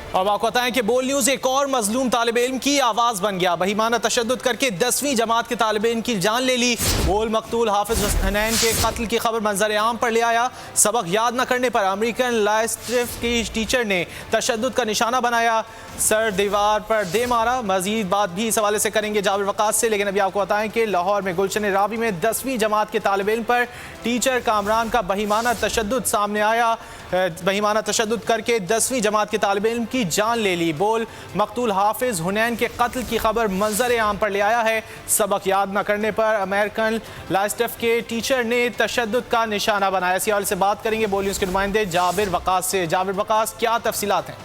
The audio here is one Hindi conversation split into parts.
अब आपको बताएं कि बोल न्यूज़ एक और मजलूम तालिब इल्म की आवाज़ बन गया। बहीमाना तशद्दुद करके 10वीं जमात के तालिब इल्म की जान ले ली। बोल मकतूल हाफिज हुनैन के कत्ल की खबर मंजर आम पर ले आया। सबक याद न करने पर अमेरिकन लाइस्ट्रिफ की टीचर ने तशद्दुद का निशाना बनाया, सर दीवार पर दे मारा। मजीद बात भी इस हवाले से करेंगे जाबिर वकास से, लेकिन अभी आपको बताएं कि लाहौर में गुलशन रावी में 10वीं जमात के तालिब इल्म पर टीचर कामरान का बहीमाना तशद्दुद सामने आया। बहीमाना तशद्दुद करके 10वीं जमात के तालिब इल्म की जान ले ली। बोल मकतूल हाफिज हुनैन के कत्ल की खबर मंजर आम पर ले आया है। सबक याद न करने पर अमेरिकन लाइस्ट्रिफ के टीचर ने तशद्दुद का निशाना बनाया। इसी हवाले से बात करेंगे बोल न्यूज़ के नुमाइंदे जाबिर वकास से। जाबिर वकास, क्या तफसीलात हैं?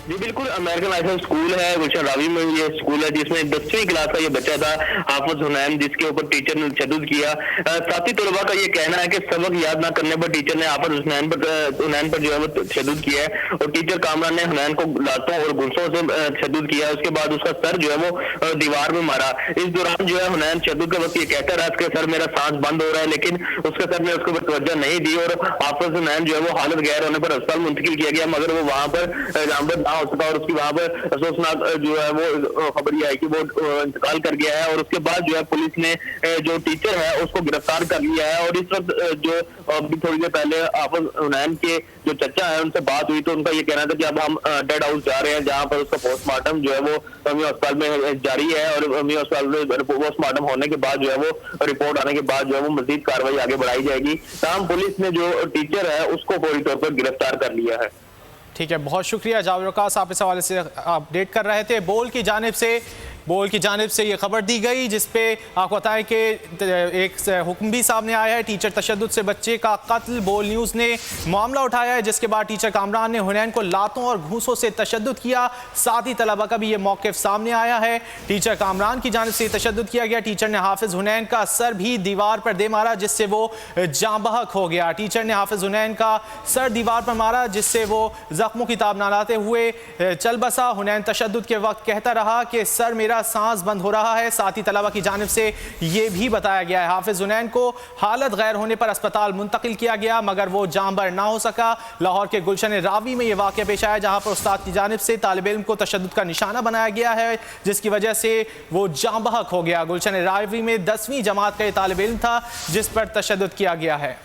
जी बिल्कुल, अमेरिकन लाइसेंस स्कूल है गुलशन रावी में। ये स्कूल है जिसमें 10वीं क्लास का ये बच्चा था हाफिज हुनैन, जिसके ऊपर टीचर ने तशद्दुद किया। साथी तलबा का ये कहना है कि सबक याद ना करने पर टीचर ने हाफिज हुनैन पर जो है वो तशद्दुद किया है और टीचर कामरान ने हुनैन को लातों और गुस्सों से तशद्दुद किया। उसके बाद उसका सर जो है वो दीवार में मारा। इस दौरान जो है हुनैन तशद्दुद के वक्त ये कहता रहा कि सर मेरा सांस बंद हो रहा है, लेकिन उसके सर ने उसके ऊपर तवज्जो नहीं दी और हाफिज हुनैन जो है वो हालत गैर होने पर अस्पताल मुंतकिल किया गया, मगर वो वहां पर जामबद ना हो सका और उसकी वहां पर अफसोसनाक जो है वो खबर यह है कि वो इंतकाल कर गया है। और उसके बाद जो है पुलिस ने जो टीचर है उसको गिरफ्तार कर लिया है। और इस वक्त जो अभी थोड़ी देर पहले हाफिज हुनैन के जो चचा है उनसे बात हुई तो उनका ये कहना था कि अब हम डेड हाउस जा रहे हैं, जहां पर उसका पोस्टमार्टम जो है वो अमी अस्पताल में जारी है और अमी अस्पताल में पोस्टमार्टम होने के बाद जो है वो रिपोर्ट आने के बाद जो है वो मजीद कार्रवाई आगे बढ़ाई जाएगी। तमाम पुलिस ने जो टीचर है उसको फौरी तौर पर गिरफ्तार कर लिया है। ठीक है, बहुत शुक्रिया जाबिर वकास, आप इस हवाले से अपडेट कर रहे थे। बोल की जानिब से ये खबर दी गई जिसपे आपको बताएं कि एक हुक्म भी सामने आया है टीचर तशद्दुद से बच्चे का कत्ल। बोल न्यूज़ ने मामला उठाया है जिसके बाद टीचर कामरान ने हुनैन को लातों और घूंसों से तशद्दुद किया। साथ ही तलबा का भी ये मौक़िफ़ सामने आया है। टीचर कामरान की जानिब से तशद्दुद किया गया। टीचर ने हाफिज हुनैन का सर भी दीवार पर दे मारा जिससे वो जाँ बहक हो गया। टीचर ने हाफिज हुनैन का सर दीवार पर मारा जिससे वो जख्मों की ताब न लाते हुए चल बसा। हुनैन तशद्दुद के वक्त कहता रहा कि सर मेरा सांस बंद हो रहा है। साथ ही तलबा की जानिब से ये भी बताया गया है हाफिज हुनैन को हालत गैर होने पर अस्पताल मुंतकिल किया गया, मगर वो जांबर ना हो सका। लाहौर के गुलशन रावी में यह वाक़या पेश आया जहां पर उस्ताद की जानिब से तालिब इल्म को तशद्दुद का निशाना बनाया गया है जिसकी वजह से वो जाँ बहक हो गया। गुलशन रावी में 10वीं जमात का ये तालिब इल्म था जिस पर तशद्दुद किया गया है।